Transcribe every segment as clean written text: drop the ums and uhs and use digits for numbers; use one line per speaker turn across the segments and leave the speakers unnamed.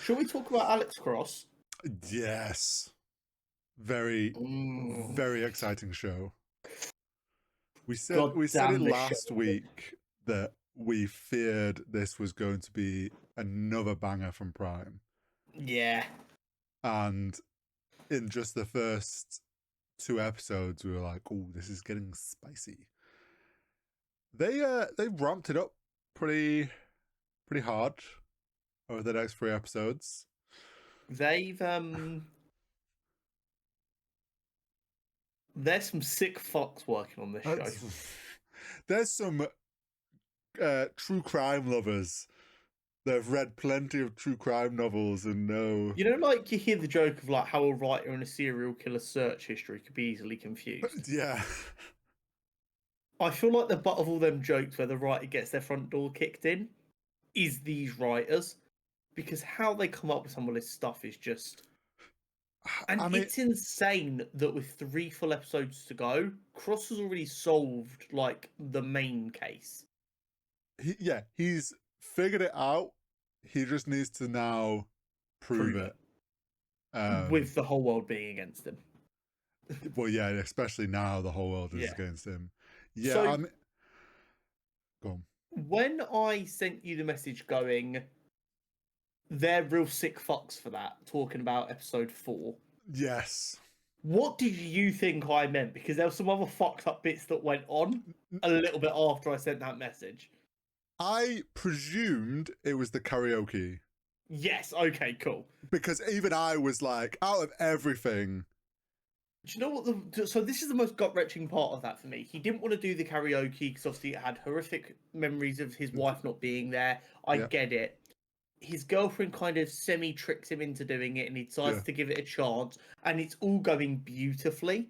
Shall we talk about Alex Cross?
Yes. Very,
Mm,
very exciting show.
God
We said it
damn this show.
last week that we feared this was going to be another banger from Prime.
Yeah.
And in just the first 2 episodes, we were like, "Oh, this is getting spicy." They ramped it up pretty hard over the next 3 episodes.
They've there's some sick fucks working on this show.
There's some true crime lovers. They've read plenty of true crime novels and know.
You know, like you hear the joke of like how a writer and a serial killer search history could be easily confused.
Yeah.
I feel like the butt of all them jokes where the writer gets their front door kicked in is these writers. Because how they come up with some of this stuff is just. And
I mean,
it's insane that with 3 full episodes to go, Cross has already solved like the main case.
he's figured it out. He just needs to now prove it.
With the whole world being against him.
Well, yeah, especially now the whole world is
Yeah.
against him. Yeah,
So-
I mean, go on.
When I sent you the message going, they're real sick fucks for that, talking about episode 4,
Yes.
what did you think I meant? Because there were some other fucked up bits that went on a little bit after I sent that message.
I presumed it was the karaoke.
Yes, okay, cool.
Because even I was like, out of everything.
Do you know what? So this is the most gut-wrenching part of that for me. He didn't want to do the karaoke because obviously it had horrific memories of his wife not being there. I
Yeah.
get it. His girlfriend kind of semi-tricks him into doing it and he decides
Yeah.
to give it a chance and it's all going beautifully.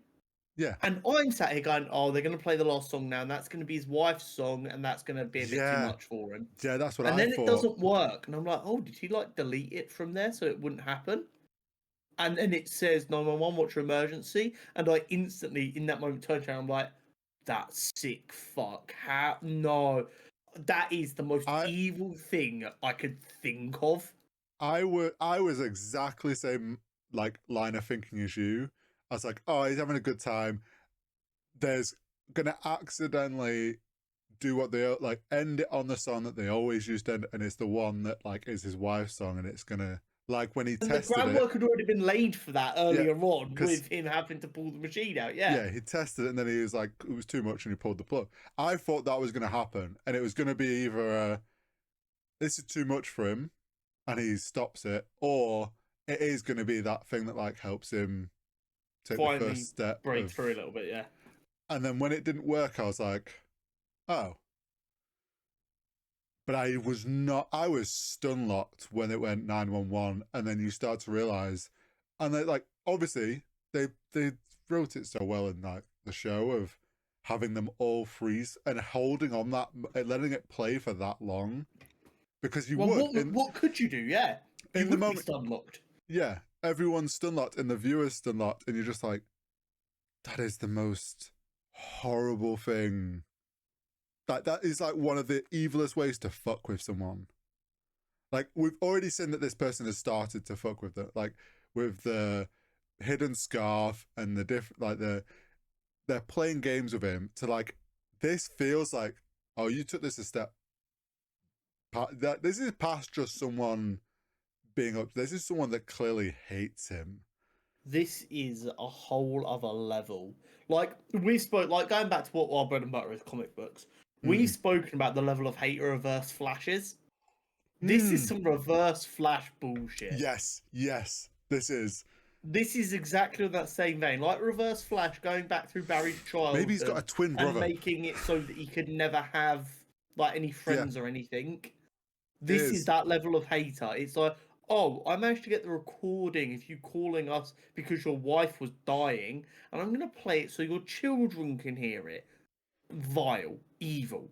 Yeah.
And I'm sat here going, oh, they're going to play the last song now and that's going to be his wife's song and that's going to be a bit
Yeah.
too much for him.
Yeah, that's what
And
I
then
thought.
it doesn't work. And I'm like, oh, did he like delete it from there so it wouldn't happen? And then it says 911, what's your emergency? And I instantly, in that moment, turned around. I'm like, that sick fuck. How? No, that is the most evil thing I could think of.
I was exactly same like line of thinking as you. I was like, oh, he's having a good time. There's gonna accidentally do what they like, end it on the song that they always used to end, and it's the one that like is his wife's song, and it's gonna like when he
And
tested
the groundwork had already been laid for that earlier on
'cause-
with him having to pull the machine out. Yeah.
he tested it, and then he was like, it was too much, and he pulled the plug. I thought that was gonna happen, and it was gonna be either this is too much for him, and he stops it, or it is gonna be that thing that like helps him take the
Finally
first step,
break through a little bit. Yeah.
And then when it didn't work, I was like, oh. But I was stun locked when it went 911, and then you start to realize, and they like obviously they wrote it so well in like the show of having them all freeze and holding on that, letting it play for that long, because you would.
What could you do? Yeah,
in the moment,
stun locked.
Yeah, everyone's stun locked and the viewer's stun locked, and you're just like, that is the most horrible thing. That is like one of the evilest ways to fuck with someone. Like we've already seen that this person has started to fuck with it, like with the hidden scarf and the they're playing games with him to like, this feels like, oh, you took this a step. That this is past just someone being up. This is someone that clearly hates him.
This is a whole other level. Like we spoke, like going back to what our bread and butter is, comic books. We've spoken about the level of hate reverse flashes. This is some reverse flash bullshit.
Yes, this is.
This is exactly that same vein, like reverse flash going back through Barry's childhood.
Maybe he's got a twin brother,
and making it so that he could never have like any friends or anything. This is that level of hater. It's like, oh, I managed to get the recording of you calling us because your wife was dying, and I'm going to play it so your children can hear it. Vile. Evil.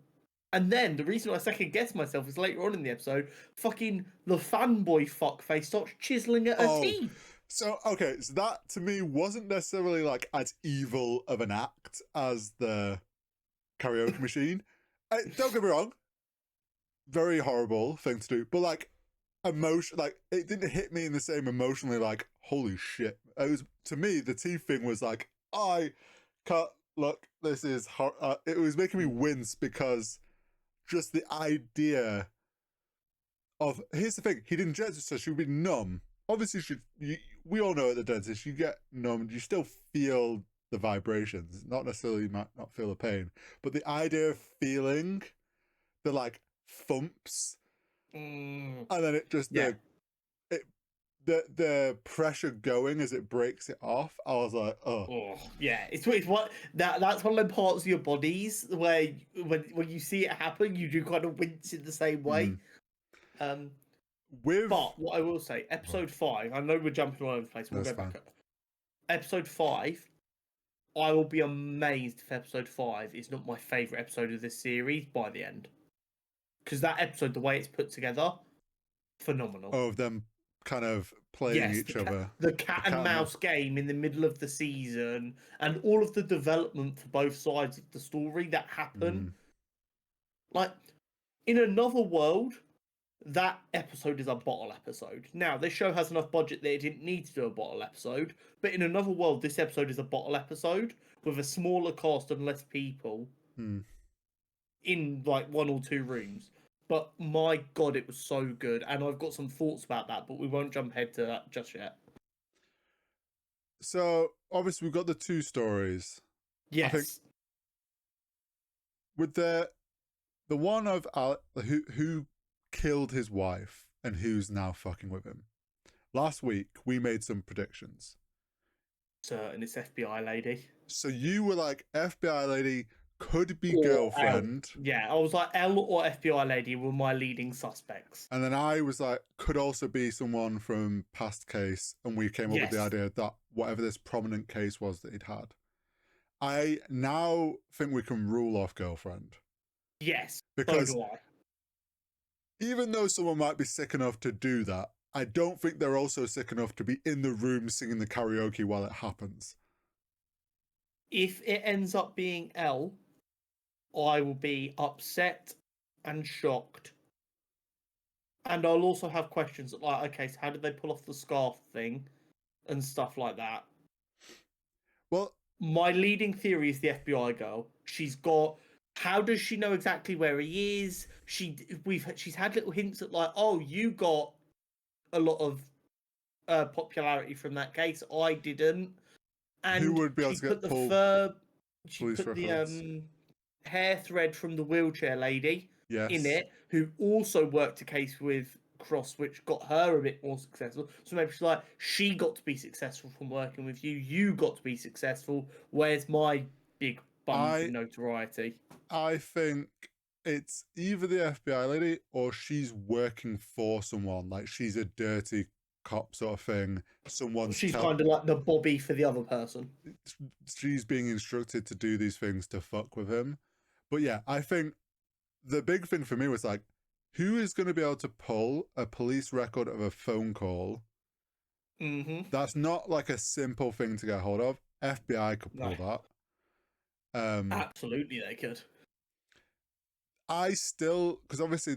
And then the reason I second guess myself is later on in the episode, fucking the fanboy fuckface starts chiseling at her teeth.
So, okay, so that to me wasn't necessarily like as evil of an act as the karaoke machine. Don't get me wrong, very horrible thing to do, but like, emotion, like it didn't hit me in the same emotionally, like holy shit. It was, to me, the teeth thing was like, I can't look, this is it was making me wince because just the idea of, here's the thing, he'd inject her so she would be numb. Obviously we all know at the dentist you get numb, you still feel the vibrations, not necessarily, you might not feel the pain, but the idea of feeling the like thumps, and then it just the pressure going as it breaks it off. I was like,
oh yeah, it's what that's one of the parts of your bodies where when you see it happen, you do kind of wince in the same way.
With
But what I will say, episode 5, I know we're jumping all over the place. We'll go back. Episode 5, I will be amazed if episode 5 is not my favorite episode of this series by the end, because that episode, the way it's put together, phenomenal.
Of them kind of playing each other,
the cat and mouse game in the middle of the season, and all of the development for both sides of the story that happen. Like, in another world, that episode is a bottle episode. Now, this show has enough budget that it didn't need to do a bottle episode, but in another world, this episode is a bottle episode with a smaller cast and less people in like 1 or 2 rooms. But my god, it was so good, and I've got some thoughts about that, but we won't jump ahead to that just yet.
So obviously we've got the 2 stories.
Yes.
I think with the one of who killed his wife and who's now fucking with him. Last week we made some predictions.
And it's FBI lady.
So you were like, FBI lady could be or girlfriend.
Yeah, I was like, L or FBI lady were my leading suspects.
And then I was like, could also be someone from past case, and we came up with the idea that whatever this prominent case was that he'd had. I now think we can rule off girlfriend.
Yes,
because
so do I.
Even though someone might be sick enough to do that, I don't think they're also sick enough to be in the room singing the karaoke while it happens.
If it ends up being L, I will be upset and shocked. And I'll also have questions like, okay, so how did they pull off the scarf thing and stuff like that?
Well,
my leading theory is the FBI girl. She's got... How does she know exactly where he is? She's had little hints at like, oh, you got a lot of popularity from that case. I didn't. And
who would be able to get the
hair thread from the wheelchair lady in it, who also worked a case with Cross, which got her a bit more successful. So maybe she's like, she got to be successful from working with you. You got to be successful. Where's my big bump in notoriety?
I think it's either the FBI lady or she's working for someone. Like she's a dirty cop sort of thing.
She's kind of like the Bobby for the other person.
She's being instructed to do these things to fuck with him. But yeah, I think the big thing for me was like, who is going to be able to pull a police record of a phone call? That's not like a simple thing to get hold of. FBI could pull that.
Absolutely, they could.
I still, because obviously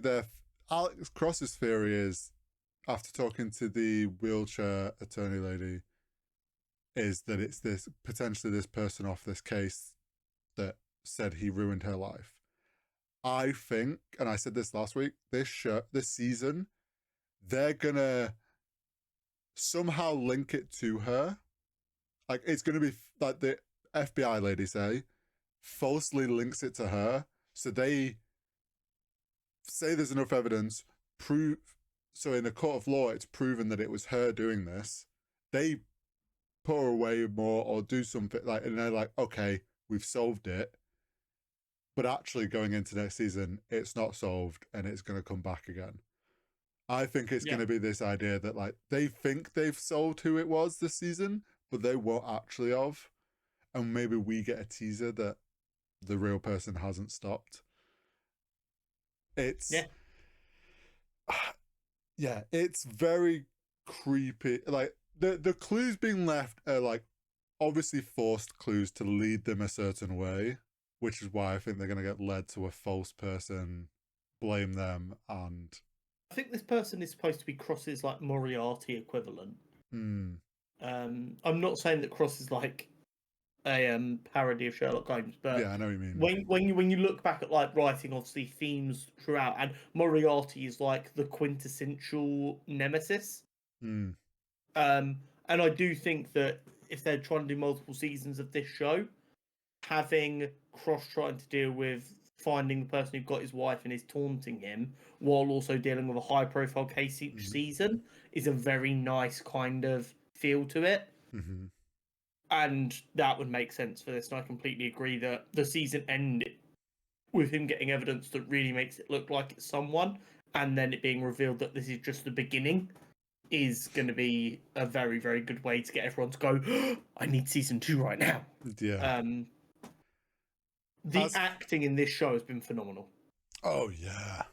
Alex Cross's theory is, after talking to the wheelchair attorney lady, is that it's potentially this person off this case that said he ruined her life. I think, and I said this last week, this season, they're gonna somehow link it to her. Like it's gonna be like the FBI lady falsely links it to her. So they say there's enough evidence, so in a court of law, it's proven that it was her doing this. They put her away more or do something like, and they're like, okay, we've solved it. But actually going into next season, it's not solved and it's going to come back again. I think it's going to be this idea that like they think they've solved who it was this season, but they won't actually have. And maybe we get a teaser that the real person hasn't stopped. It's it's very creepy. Like the clues being left are like obviously forced clues to lead them a certain way, which is why I think they're going to get led to a false person, blame them, and
I think this person is supposed to be Cross's like Moriarty equivalent.
Hmm.
I'm not saying that Cross is like a parody of Sherlock Holmes, but
Yeah, I know what you mean.
when you look back at like writing, obviously themes throughout, and Moriarty is like the quintessential nemesis.
Hmm.
And I do think that if they're trying to do multiple seasons of this show, having Cross trying to deal with finding the person who got his wife and is taunting him while also dealing with a high profile case each season is a very nice kind of feel to it.
Mm-hmm.
And that would make sense for this. And I completely agree that the season ended with him getting evidence that really makes it look like it's someone, and then it being revealed that this is just the beginning is going to be a very, very good way to get everyone to go, oh, I need season 2 right now.
Yeah.
The acting in this show has been phenomenal.
Oh, yeah.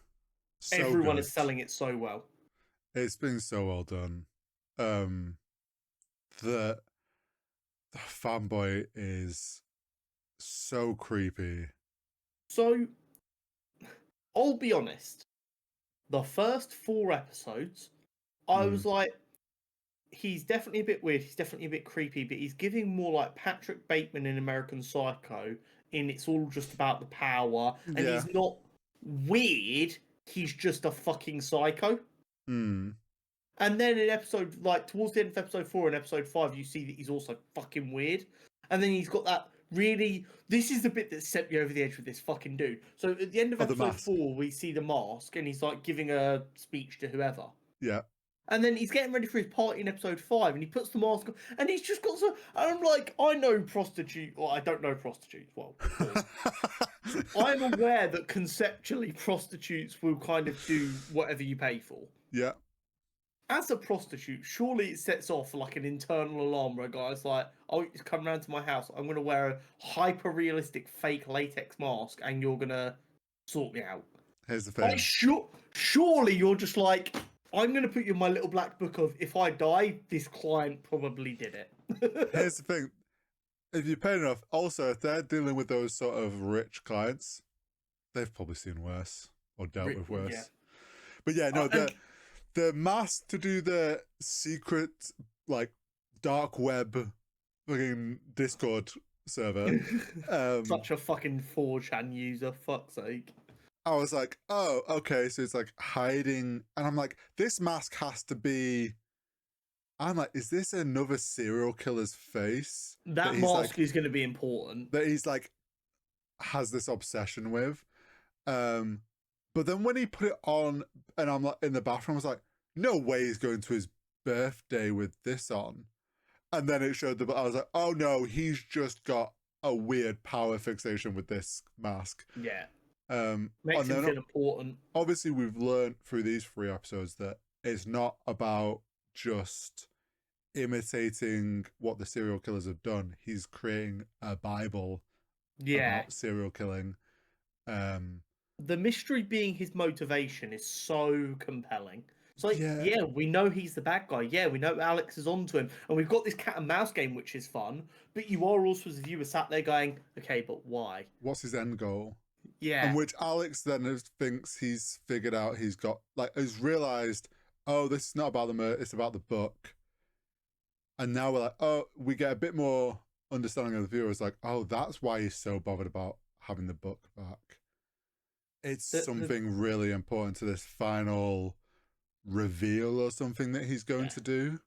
So
everyone
good.
is selling it so well.
It's been so well done. The fanboy is so creepy.
So, I'll be honest. The first 4 episodes, I was like, he's definitely a bit weird. He's definitely a bit creepy, but he's giving more like Patrick Bateman in American Psycho. In it's all just about the power, and he's not weird. He's just a fucking psycho. And then in episode, like towards the end of episode 4 and episode 5, you see that he's also fucking weird. And then he's got that really. This is the bit that set me over the edge with this fucking dude. So at the end of episode 4, we see the mask, and he's like giving a speech to whoever.
Yeah.
And then he's getting ready for his party in episode 5, and he puts the mask on, and he's just got some. And I'm like, I know prostitute. Well, I don't know prostitutes. Well, I'm aware that conceptually prostitutes will kind of do whatever you pay for.
Yeah.
As a prostitute, surely it sets off like an internal alarm where a guy's like, oh, you come round to my house, I'm going to wear a hyper-realistic fake latex mask and you're going to sort me out.
Here's the thing.
Like, surely you're just like, I'm going to put you in my little black book of, if I die, this client probably did it.
Here's the thing. If you pay enough, also, if they're dealing with those sort of rich clients, they've probably seen worse or dealt with worse. Yeah. But yeah, no, the mask to do the secret, like, dark web fucking Discord server.
Such a fucking 4chan user, fuck's sake.
I was like, oh, okay, so it's like hiding. And I'm like, this mask has to be. I'm like, is this another serial killer's face?
That mask is going to be important.
That he's like, has this obsession with. But then when he put it on and I'm like in the bathroom, I was like, no way he's going to his birthday with this on. And then it showed I was like, oh no, he's just got a weird power fixation with this mask.
Yeah. Makes him feel important.
Obviously, we've learned through these 3 episodes that it's not about just imitating what the serial killers have done. He's creating a Bible about serial killing.
The mystery being his motivation is so compelling. It's like, yeah, we know he's the bad guy. Yeah, we know Alex is onto him. And we've got this cat and mouse game, which is fun. But you are also, as a viewer, sat there going, okay, but why?
What's his end goal?
Yeah.
And which Alex then thinks he's figured out, he's got, like, has realised, oh, this is not about the murder, it's about the book. And now we're like, oh, we get a bit more understanding of the viewer. It's like, oh, that's why he's so bothered about having the book back. It's something really important to this final reveal or something that he's going to do.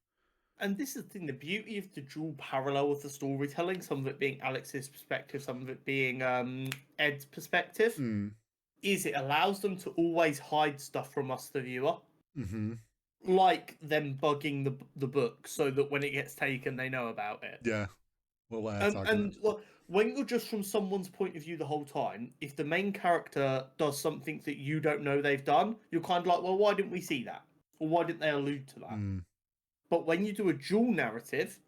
And this is the thing, the beauty of the dual parallel of the storytelling, some of it being Alex's perspective, some of it being Ed's perspective, is it allows them to always hide stuff from us, the viewer. Like them bugging the book so that when it gets taken, they know about it.
Yeah. Well,
and when you're just from someone's point of view the whole time, if the main character does something that you don't know they've done, you're kind of like, well, why didn't we see that? Or why didn't they allude to that? But when you do a dual narrative,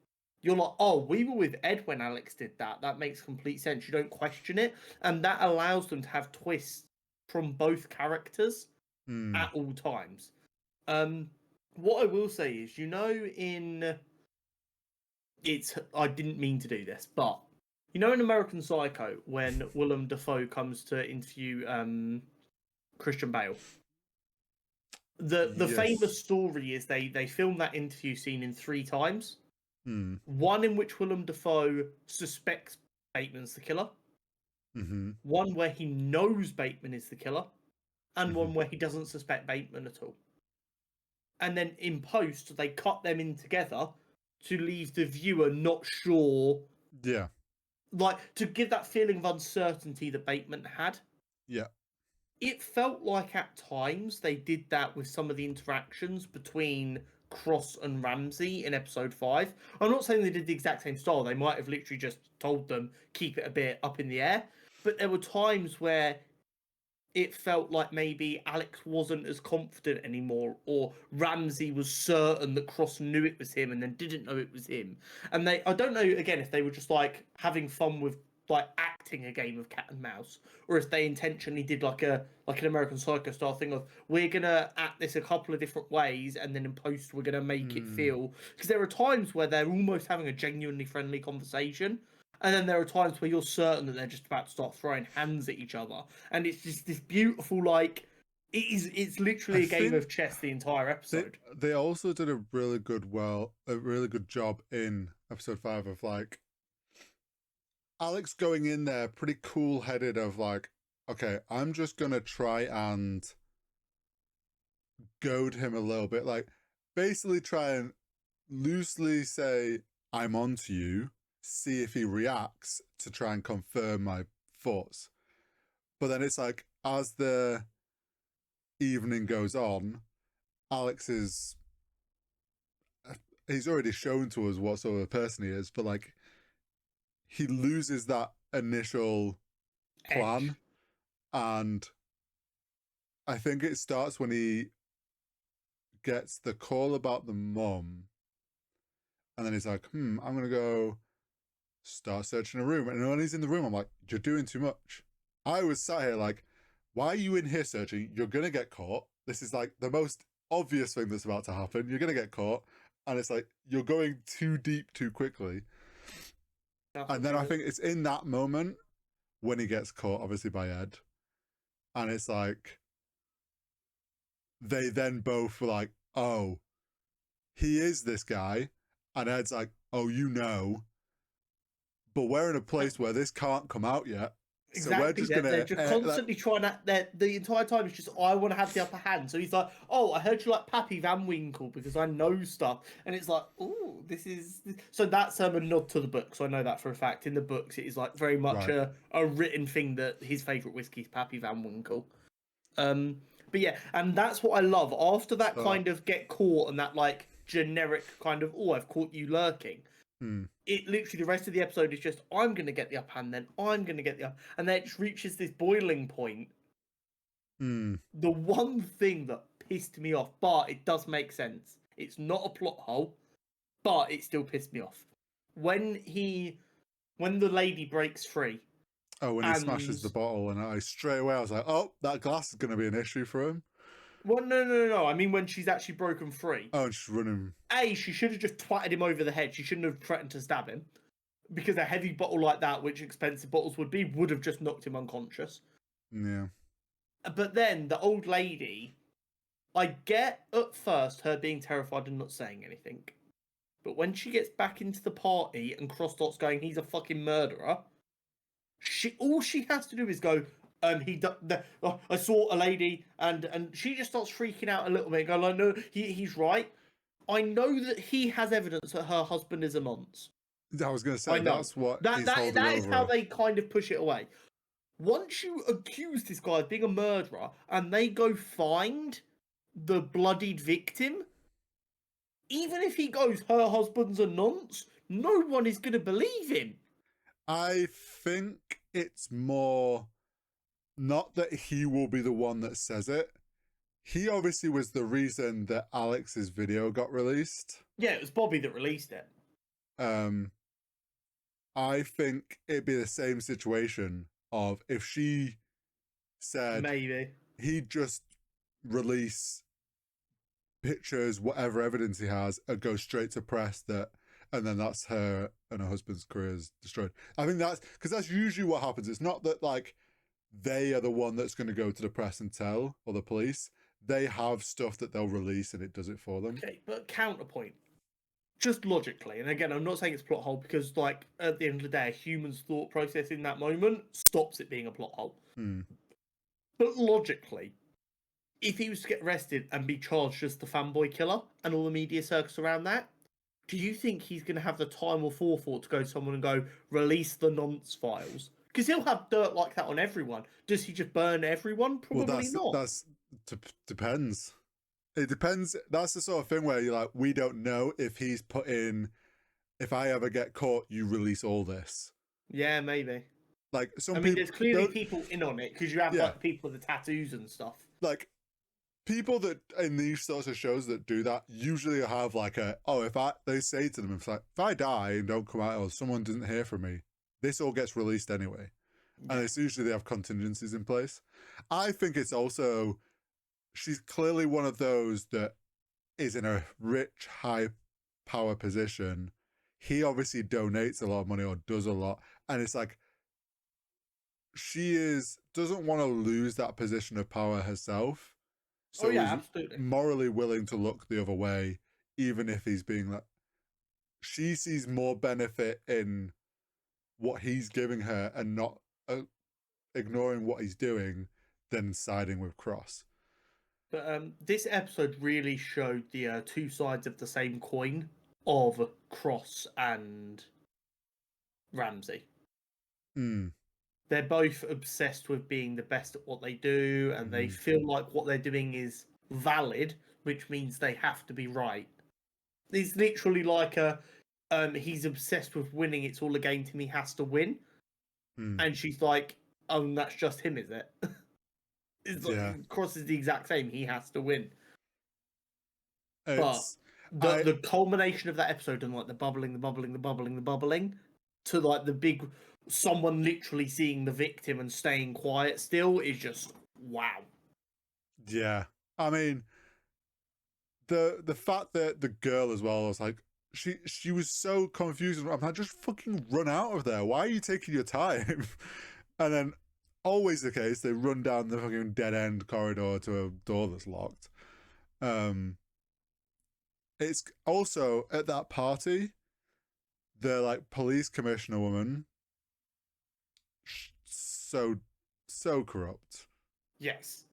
you're like, oh, we were with Ed when Alex did that. That makes complete sense. You don't question it. And that allows them to have twists from both characters at all times. What I will say is, I didn't mean to do this, but in American Psycho, when Willem Dafoe comes to interview Christian Bale. The famous
Yes.
story is they filmed that interview scene in 3 times.
Mm.
One in which Willem Dafoe suspects Bateman's the killer.
Mm-hmm.
One where he knows Bateman is the killer, and
Mm-hmm.
one where he doesn't suspect Bateman at all. And then in post, they cut them in together to leave the viewer not sure,
Yeah.
like to give that feeling of uncertainty that Bateman had.
Yeah.
It felt like at times they did that with some of the interactions between Cross and Ramsey in episode 5. I'm not saying they did the exact same style, they might have literally just told them keep it a bit up in the air, but there were times where it felt like maybe Alex wasn't as confident anymore, or Ramsey was certain that Cross knew it was him and then didn't know it was him. And I don't know again if they were just like having fun with like acting a game of cat and mouse, or if they intentionally did like an American Psycho style thing of we're gonna act this a couple of different ways and then in post we're gonna make it feel, because there are times where they're almost having a genuinely friendly conversation. And then there are times where you're certain that they're just about to start throwing hands at each other, and it's just this beautiful, like it's literally a game of chess the entire episode.
They also did a really good job in episode 5 of like Alex going in there pretty cool headed of like, okay, I'm just gonna try and goad him a little bit, like basically try and loosely say I'm onto you, see if he reacts to try and confirm my thoughts. But then it's like as the evening goes on, Alex is he's already shown to us what sort of person he is, but like he loses that initial plan.
Edge.
And I think it starts when he gets the call about the mum, and then he's like, I'm gonna go start searching a room. And when he's in the room, I'm like, you're doing too much. I was sat here like, why are you in here searching? You're gonna get caught. This is like the most obvious thing that's about to happen. You're gonna get caught. And it's like, you're going too deep too quickly. And then I think it's in that moment when he gets caught, obviously by Ed. And it's like, they then both were like, oh, he is this guy. And Ed's like, oh, you know. But we're in a place where this can't come out yet.
Exactly.
So we're just
they're just constantly trying to. The entire time it's just I want to have the upper hand. So he's like, "Oh, I heard you like Pappy Van Winkle because I know stuff," and it's like, "Oh, this is." So that's a nod to the book. So I know that for a fact. In the books, it is like very much a written thing that his favorite whiskey is Pappy Van Winkle. But yeah, and that's what I love. After that kind of get caught and that like generic kind of I've caught you lurking. It literally the rest of the episode is just I'm gonna get the up hand, then I'm gonna get the up, and then it just reaches this boiling point. The one thing that pissed me off, but it does make sense. It's not a plot hole, but it still pissed me off. When the lady breaks free.
Oh, when he smashes the bottle, and I straight away I was like, oh, that glass is gonna be an issue for him.
Well, no. I mean, when she's actually broken free.
Oh, and she's running.
She should have just twatted him over the head. She shouldn't have threatened to stab him. Because a heavy bottle like that, which expensive bottles would be, would have just knocked him unconscious.
Yeah.
But then the old lady, I get at first her being terrified and not saying anything. But when she gets back into the party and Crossdot's going, he's a fucking murderer, all she has to do is go, I saw a lady, and she just starts freaking out a little bit, going like, no, he's right. I know that he has evidence that her husband is a nonce.
I was going to say, that's what
that is how they kind of push it away. Once you accuse this guy of being a murderer, and they go find the bloodied victim, even if he goes, her husband's a nonce, no one is going to believe him.
I think it's more not that he will be the one that says it. He obviously was the reason that Alex's video got released.
Yeah, it was Bobby that released it.
I think it'd be the same situation of if she said
maybe
he'd just release pictures, whatever evidence he has, and go straight to press that, and then that's her and her husband's career is destroyed. I think that's because that's usually what happens. It's not that like they are the one that's going to go to the press and tell or the police. they have stuff that they'll release and it does it for them.
Okay, but counterpoint. Just logically, and again, I'm not saying it's plot hole because, like, at the end of the day, a human's thought process in that moment stops it being a plot hole. But logically, if he was to get arrested and be charged as the fanboy killer and all the media circus around that, do you think he's going to have the time or forethought to go to someone and go, release the nonce files? Because he'll have dirt like that on everyone. Does he just burn everyone? Probably not.
Depends. It depends. That's the sort of thing where you're like, we don't know if he's put in, if I ever get caught, you release all this.
Yeah, maybe.
Like
there's clearly people in on it because you have like people with the tattoos and stuff.
Like people that in these sorts of shows that do that usually have like they say to them, it's like, if I die and don't come out or someone doesn't hear from me, this all gets released anyway. Yeah. And it's usually they have contingencies in place. I think it's also, she's clearly one of those that is in a rich, high power position. He obviously donates a lot of money or does a lot. And it's like, she doesn't want to lose that position of power herself. So
absolutely.
Morally willing to look the other way, even if he's being like, she sees more benefit in what he's giving her and not ignoring what he's doing than siding with Cross.
But this episode really showed the two sides of the same coin of Cross and Ramsey. They're both obsessed with being the best at what they do, and they feel like what they're doing is valid, which means they have to be right. It's literally like he's obsessed with winning. It's all a game to him. He has to win. And she's like, oh, that's just him, is it? It's like, Cross is the exact same. He has to win. But the culmination of that episode and like the bubbling to like the big, someone literally seeing the victim and staying quiet still is just wow.
Yeah. I mean, the fact that the girl as well was like, she was so confused. I'm like, just fucking run out of there. Why are you taking your time? And then always the case, they run down the fucking dead end corridor to a door that's locked. It's also at that party, the like police commissioner woman, so corrupt.
Yes.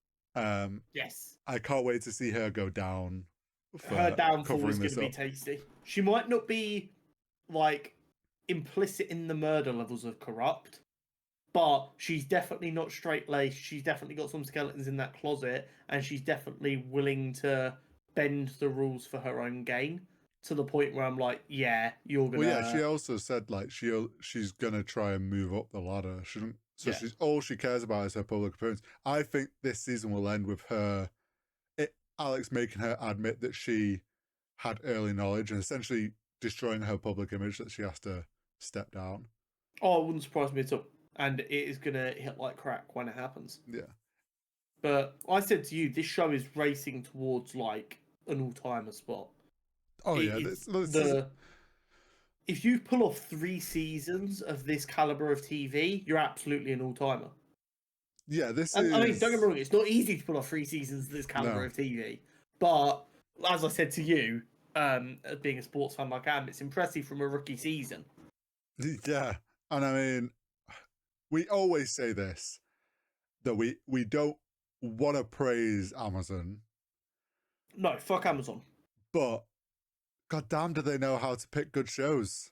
Yes.
I can't wait to see her go down.
Her downfall is going to be tasty. She might not be like implicit in the murder levels of corrupt, but she's definitely not straight-laced. She's definitely got some skeletons in that closet, and she's definitely willing to bend the rules for her own gain, to the point where I'm like, yeah, you're gonna...
Well, yeah, she also said like she's gonna try and move up the ladder. She's all she cares about is her public appearance. I think this season will end with Alex making her admit that she had early knowledge and essentially destroying her public image, that she has to step down.
Oh, it wouldn't surprise me at all. And it is going to hit like crack when it happens.
Yeah.
But I said to you, this show is racing towards like an all-timer spot.
Oh, yeah.
If you pull off 3 seasons of this caliber of TV, you're absolutely an all-timer.
Yeah, I
mean, don't get me wrong, it's not easy to pull off 3 seasons of this caliber of TV. But, as I said to you, being a sports fan like I am, it's impressive from a rookie season.
Yeah, and I mean, we always say this, that we don't want to praise Amazon.
No, fuck Amazon.
But, goddamn, do they know how to pick good shows?